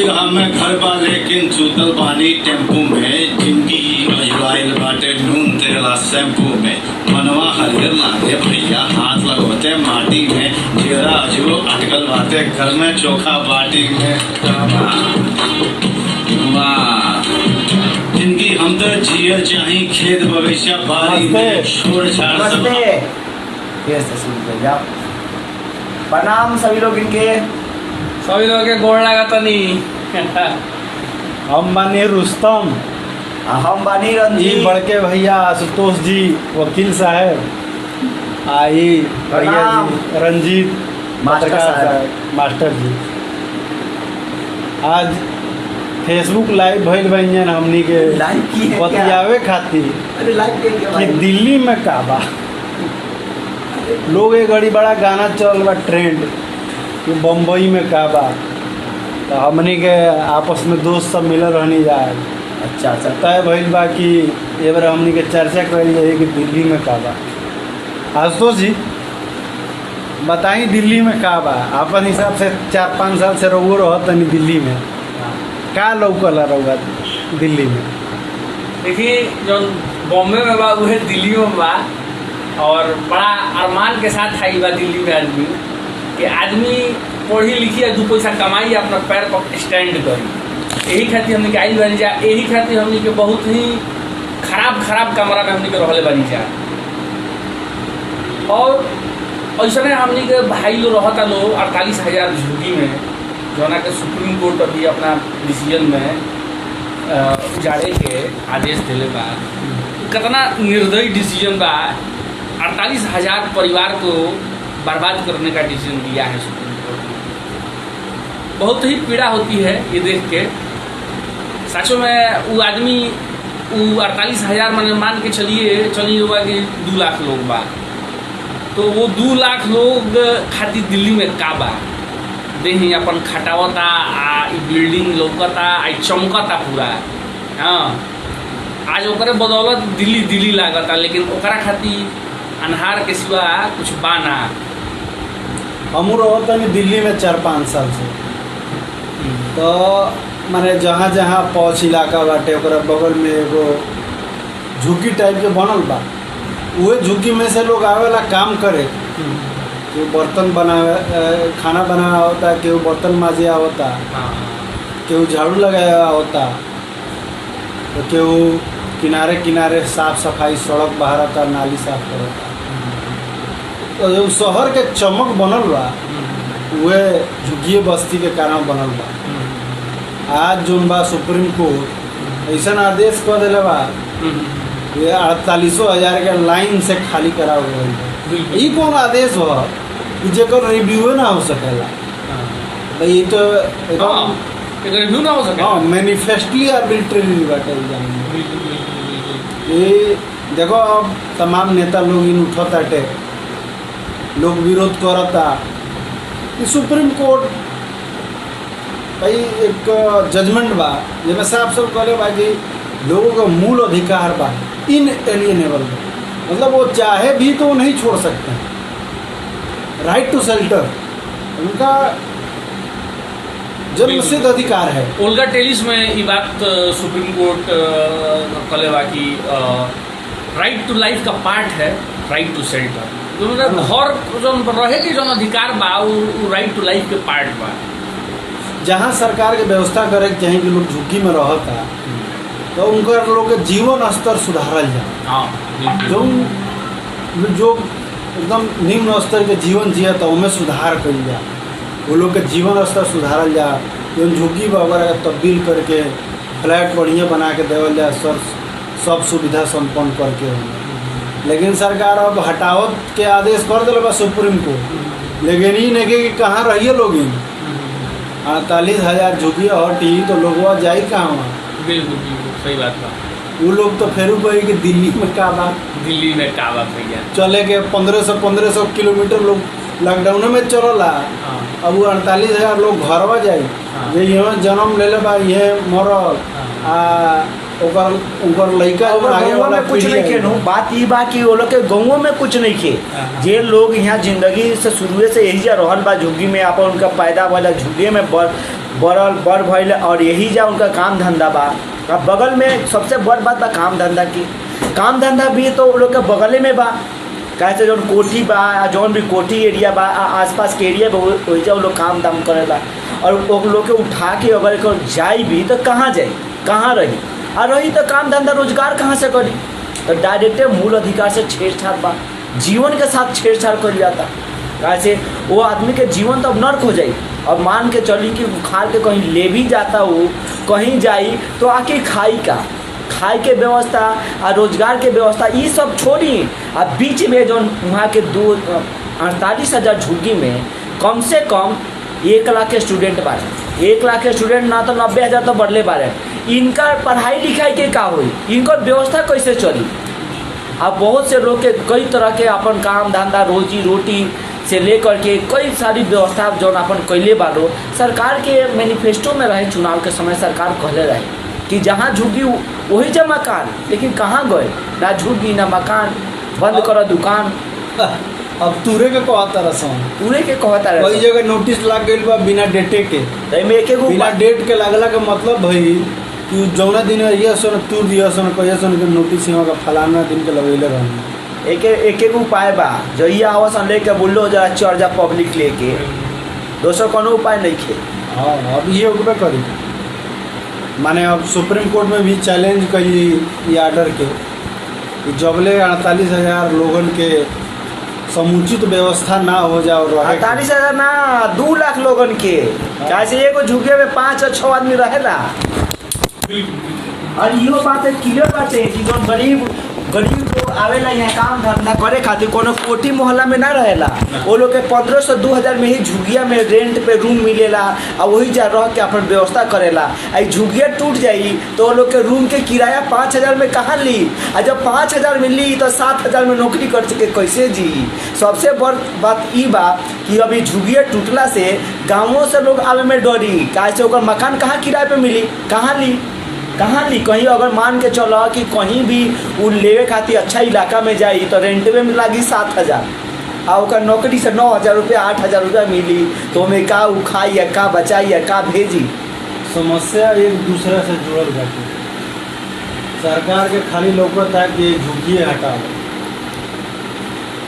बिगहा में घर बा लेकिन सुतल बानी टेम्पू में, जिंदगी अजुराइल बाटे नून तेला शैम्पू में, मनवा हरियर लागे भैया हाथ लगोते माटी में, चेहरा अजू अटकल बाटे घर में चोखा बाटी में। वाह जिंदगी हम तो जियर चाही खेत बगीचा बारी में, छोड़ छाड़ सब। प्रणाम सभी लोग इनके, सभी लोग के गोड़ लगा तनी। हम बानी रुस्तम, हम बानी जी रंजीत। बड़के भैया आशुतोष जी वकील साहब, आई भैया जी रंजीत मास्टर पत्रकार साहब। साहब, मास्टर जी। आज फेसबुक लाइव भइल बन हमनी के लाइव की है क्या? बतियावे खातिर अरे लाइव के क्या कि भाई? दिल्ली में का बा। लोग एक घड़ी बड़ा गाना चल बा ट्रेंड कि बम्बई में का बा, तो हमनी के आपस में दोस्त सब मिलल रहनी जाए, अच्छा अच्छा। तय भइल बा कि ए बार हमनी के चर्चा करी जाए कि दिल्ली में का बा। आशुतोष जी बताई दिल्ली में का बा, अपन हिसाब से 4-5 साल से रहुओ रहत तनी दिल्ली में, का लौकल रहुआ दिल्ली में? देखिए जो बॉम्बे में बा उहे दिल्ली में बा, और बड़ा अरमान के साथ आई बा दिल्ली में आदमी कि आदमी पढ़ी लिखी या 2 पैसा कमाई अपना पैर पर स्टैंड करी। यही खातिर हमने के आइल बनी जा, यही खातिर हमने के बहुत ही खराब कमरा में हमने के रहले बनी जा। और ऐसा हमने के भाई लोग रहता लोग 48,000 झुग्गी में, जोना के सुप्रीम कोर्ट अभी अपना डिसीजन में उजाड़े के आदेश दिले बा। कितना निर्दयी डिसीजन बा, 48,000 परिवार को बर्बाद करने का डिसीजन लिया है सुप्रीम कोर्ट ने। बहुत ही पीड़ा होती है ये देख के। सचो में वो आदमी वो 48,000 मान के चलिए होगा कि 2 लाख लोग बा, तो वो 2 लाख लोग खातिर दिल्ली में का बा देही अपन खटावता, आ बिल्डिंग लौकता, आ चमकता पूरा। हाँ आज ओकरे बदौलत दिल्ली लागता, लेकिन ओकरा खातिर अनहार के सिवा कुछ बाना। हमू रहत तनी दिल्ली में 4-5 साल से, तो माने जहाँ जहाँ पौछ इलाका बाटे ओकरा बगल में एगो झुग्गी टाइप के बनल बा। उहे झुग्गी में से लोग आवेला काम करे, केहू बर्तन बनावे, खाना बनावे होता, केहू बर्तन माजे होता, केहू झाड़ू लगाया होता, तो केहू किनारे साफ सफाई, सड़क बहारता, नाली साफ करता। तो जो शहर के चमक बनल बा उहे झुग्गी बस्ती के कारण बनल बा। आज जोन बा सुप्रीम कोर्ट ऐसा आदेश कर दिले बा ये 48,000 के लाइन से खाली करा हुआ है। ये कौन आदेश हो कि जेकर रिव्यू ना हो सकेला? तो ये तो रिव्यू ना हो सके। हाँ मैनिफेस्टली आर्बिट्रेरी बाटे। ये देखो अब तमाम नेता लोग इन उठताटे, लोग विरोध करता। सुप्रीम कोर्ट भाई एक जजमेंट बा जिसमें साफ कहले बा कि लोगों का मूल अधिकार बा इनएलिएनेबल, मतलब वो चाहे भी तो नहीं छोड़ सकते। राइट टू शेल्टर उनका जन्मसिद्ध अधिकार है। ओल्गा टेलिस में ये बात सुप्रीम कोर्ट कहले बा कि राइट टू लाइफ का पार्ट है राइट टू शेल्टर। जो मतलब घर जो रहे के जो अधिकार बा वो राइट टू लाइफ के पार्ट बा। जहाँ सरकार के व्यवस्था करे के चाहे कि लोग झुग्गी में रहता, तो उनका लोग के जीवन स्तर सुधारल जाए। हाँ जो एकदम निम्न स्तर के जीवन जिया तो उनमें सुधार कल जाए, वो लोग के जीवन स्तर सुधारल जाए। जो झुग्गी वगैरह का तब्दील करके फ्लैट बढ़िया बना के देवल जाए, सब सुविधा संपन्न करके। लेकिन सरकार अब हटावत के आदेश कर दिल बा सुप्रीम कोर्ट, लेकिन ये नहीं कि कहाँ रहिए लोग। 48,000 झुग्गी हटी तो लोगवा जाई कहाँ? बिल्कुल सही बात बा। वो लोग तो फिर कही कि दिल्ली में का बात, दिल्ली में का बात भैया चले के 1500 किलोमीटर लोग लॉकडाउन में चलला। हाँ। अब वो 48,000 लोग घरवा जाई। हाँ। जे यहाँ जन्म ले बा ये मरल, ओकर लड़का आगे वाला कुछ नहीं खेनु। बात ये बा कि वो लोग के गाँवों में कुछ नहीं खे। जे लोग यहाँ जिंदगी से शुरू से यही जा रहल बा झुग्गी में, अपन उनका पैदा वाला झुग्गी में बड़ भइल और यही जा उनका काम धंधा बा। अब बगल में सबसे बड़ बात बा काम धंधा की। काम धंधा भी तो वो लोग के बगले में बा, कैसे जौन कोठी बा, जौन भी कोठी एरिया बा, आसपास के एरिया बा, वही वो लोग काम दाम करेला। और वो लोग के उठा के अगर जाई भी तो कहाँ जाई, कहाँ रही, और रही तो काम धंधा रोजगार कहाँ से करी। तो डायरेक्टे मूल अधिकार से छेड़छाड़ बा, जीवन के साथ छेड़छाड़ कर जाता। कैसे वो आदमी के जीवन तो अब नर्क हो जाई। अब मान के चली कि उखाड़ के कहीं ले भी जाता हो, कहीं जाई तो आके खाई का, खाए के व्यवस्था और रोजगार के व्यवस्था ये सब छोड़ी। अब बीच में जो वहाँ के 48,000 झुग्गी में कम से कम 1 लाख के स्टूडेंट बारे। 1 लाख के स्टूडेंट ना तो 90,000 तो बढ़ले बारे। इनका पढ़ाई लिखाई के का हुई, इनकर व्यवस्था कैसे चली। अब बहुत से लोग के कई तरह के अपन काम धंधा रोजी रोटी से लेकर के कई सारी व्यवस्था जो अपन कैले बालो। सरकार के मैनिफेस्टो में रहे, चुनाव के समय सरकार कहले रहे कि जहाँ झुग्गी वही जा मकान, लेकिन कहाँ गए, ना झुग्गी ना मकान, बंद करो दुकान। अब तूरे के कहता रसन, पूरे के कहता रहे कई जगह नोटिस लग गई बा बिना डेटे के। में एक बिना डेट के लगला के मतलब भई कि जौना दिन ये सन तू दिया सन कहिया सन के नोटिस यहाँ का फलाना दिन के लगेले रहनी। एक उपाय बा, जहिया आवासन लेके बोलो जरा चढ़ जा पब्लिक लेके, दोसर कोनो उपाय नहीं खे। हाँ अब ये उगबे करी। माने अब सुप्रीम कोर्ट में भी चैलेंज कई ये आर्डर के कि जबले 48,000 लोगन के समुचित व्यवस्था ना हो जाओ। 48,000 ना 2 लाख लोगन के, कैसे एगो झुग्गी में 5 और 6 आदमी रहेला। और इहो बात क्लियर बाटे कि जो गरीब लोग आवेला यहाँ काम धंधा करे खातिर कोनो कोठी मोहल्ला में ना रहेला। वो लोग के 1500 से 2000 में ही झुगिया में रेंट पे रूम मिलेला और वही जा रह के अपन व्यवस्था करेला। आई झुगिया टूट जाई तो वो लोग के रूम के किराया 5,000 में कहाँ ली, और जब 5,000 में ली तो 7,000 में नौकरी कर सके कैसे जी। सबसे बड़ बात ई बा कि अभी झुगिया टूटला से गाँवों से लोग आवे में डरी, कैसे ओकर मकान कहाँ किराए पे मिली, कहाँ ली। कहीं अगर मान के चलो कि कहीं भी वो लेवे खातिर अच्छा इलाका में जाई तो रेंटवे में लगी 7,000 और ओकर नौकरी से 9,000 रुपया 8,000 रुपया मिली, तो हमें का उखाई या का बचाई या का भेजी। समस्या एक दूसरे से जुड़ल बाटे। सरकार के खाली लौकता है कि झुग्गी हटाओ,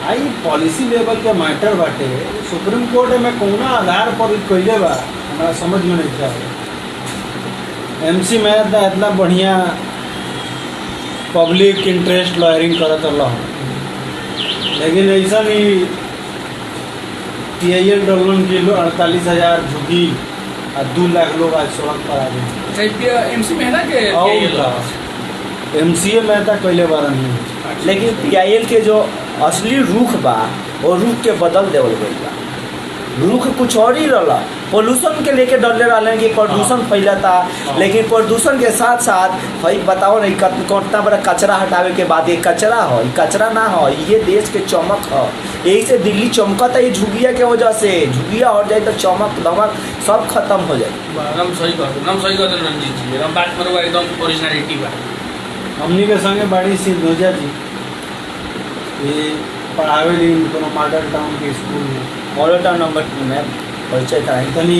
आई पॉलिसी लेवल के मैटर बाटे। सुप्रीम कोर्ट में कौना आधार पर कैले बा हमारा समझ में नहीं था। MC में इतना बढ़िया पब्लिक इंटरेस्ट लॉयरिंग करत रहा, लेकिन ऐसा नहीं PIL डॉलर के लोग 48,000 झुग्गी और 2 लाख लोग आज सड़क पर आ गए। MC में है ना कि MCA में था कैले बार नहीं। लेकिन PIL के जो असली रुख बा वो रुख के बदल देवल गई बा। रुख कुछ और ही रहा, पोल्यूशन के लेके डरले रहे कि प्रदूषण फैलता, लेकिन प्रदूषण के साथ साथ भाई बताओ नहीं कितना बड़ा कचरा हटावे के बाद ये कचरा हो, ये कचरा ना हो, ये देश के चमक हो। यही से दिल्ली चमकता है झुगिया के वजह से। झुगिया हट जाए तो चमक दमक सब खत्म हो जाए। एकदम सही कहते रंजीत जी, एकदम बात करो एकदम ओरिजिनलिटी बा। हमनी के संगे बाड़ी सी दोजा जी ये पढ़ावे दिन कोनो मॉडल टाउन के स्कूल में, मॉडल टाउन नंबर 2 में परिचय कराई तनी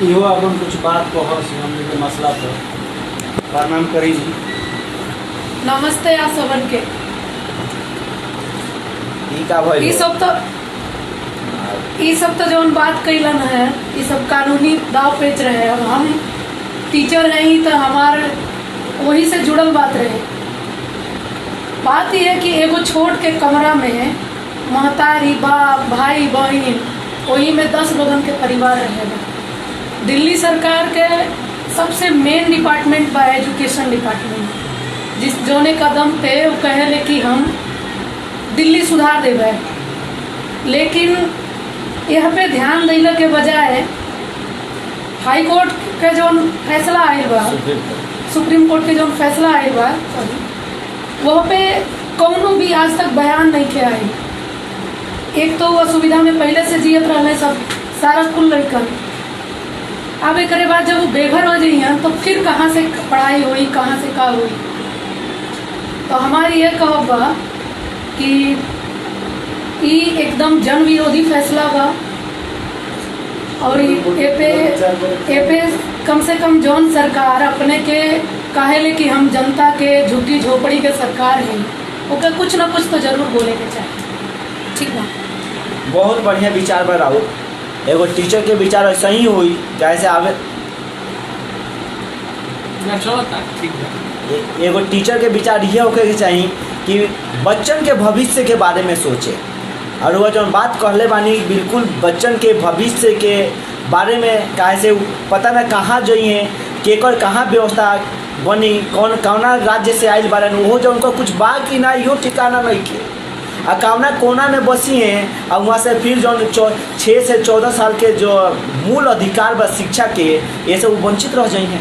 इहो अपन कुछ बात कह हमनी के मसला पर। प्रणाम करी जी। नमस्ते आप सबन के। ई सब तो जौन बात कैलन है ये सब कानूनी दाव पेच रहे। अब हम टीचर हैं ही तो हमारे वही से जुड़ल बात रहे। बात यह है कि एगो छोट के कमरा में महतारी बाप भाई बहन वही में 10 लोगन के परिवार रहेगा। दिल्ली सरकार के सबसे मेन डिपार्टमेंट बा एजुकेशन डिपार्टमेंट, जिस जोने कदम पे वो कहे कि हम दिल्ली सुधार देवे, लेकिन यह पे ध्यान देने के बजाय हाई कोर्ट के जो फैसला आयल बा, सुप्रीम कोर्ट के जो फैसला आयल बा वह पे कौनो भी आज तक बयान नहीं किया है। एक तो असुविधा में पहले से जियत रहे सब सारा कुल लड़कन, अब एक बाद जब वो बेघर हो जाइए तो फिर कहाँ से पढ़ाई हुई, कहाँ से का हुई। तो हमारी ये कहब बा कि ई एकदम जन विरोधी फैसला बा और ए पे कम से कम जौन सरकार अपने के कहेले कि हम जनता के झुग्गी झोपड़ी के सरकार हैं, ओके कुछ ना कुछ तो जरूर बोले के चाहिए। ठीक बा। बहुत बढ़िया विचार बा राहुल। एगो टीचर के विचार ऐसा ही हुई जैसे आवे चलता ठीक है। एगो टीचर के विचार ये होके के चाहिए कि बच्चन के भविष्य के बारे में सोचे। और वो जो बात कहले बानी बिल्कुल बच्चन के भविष्य के बारे में काहे से पता ना कहाँ जाइए, केकर कहाँ व्यवस्था बनी, कौना राज्य से आयल बारन, वो जो उनको कुछ बा कि ना इहो ठिकाना नहीं के आ कौना कोना में बसी हैं। और वहाँ से फिर जो 6 से 14 साल के जो मूल अधिकार बा शिक्षा के, ये सब वंचित रह जाइए।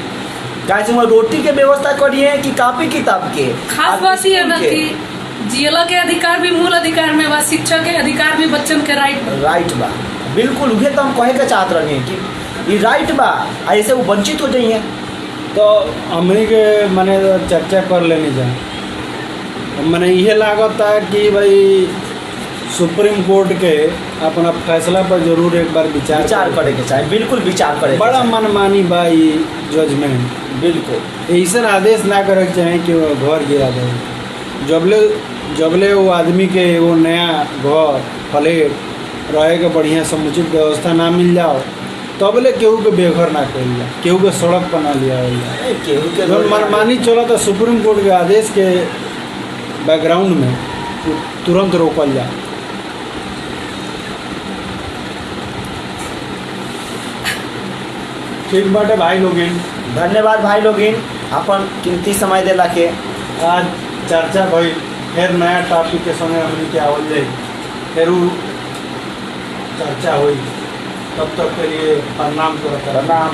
कैसे वहाँ रोटी के व्यवस्था करिए कि कॉपी किताब के। खास बात ये है ना कि जियला के अधिकार भी मूल अधिकार में बा, शिक्षा के अधिकार भी बच्चन के राइट बा। बिल्कुल उहे तो हम कहे के चाहत रहे कि ये राइट बा, ऐसे वो वंचित हो जाइए। तो हमनी के मने चर्चा कर लेनी जाए। मने ये लागत है कि भाई सुप्रीम कोर्ट के अपना फैसला पर जरूर एक बार विचार करे के चाहिए। बिल्कुल विचार करे। बड़ा मनमानी बा ये जजमेंट। बिल्कुल ऐसा आदेश ना करे के चाहे कि वो घर गिरा दे। जबले वो आदमी के वो नया घर फ्लैट रहे के बढ़िया समुचित व्यवस्था ना मिल जाओ, तबले केहू के बेघर ना कर लिया, केहू के सड़क पर ना लिया केहू के मनमानी चला तो सुप्रीम कोर्ट के आदेश के बैकग्राउंड में तुरंत रोकल जाए। ठीक बाटे भाई लोगिन। धन्यवाद भाई लोगिन अपन कीमती समय देला के। आज चर्चा भाई फिर नया टॉपिक के समय हमने क्या आवल जाए, फिर चर्चा हुई। तब तक के लिए प्रणाम करता। प्रणाम।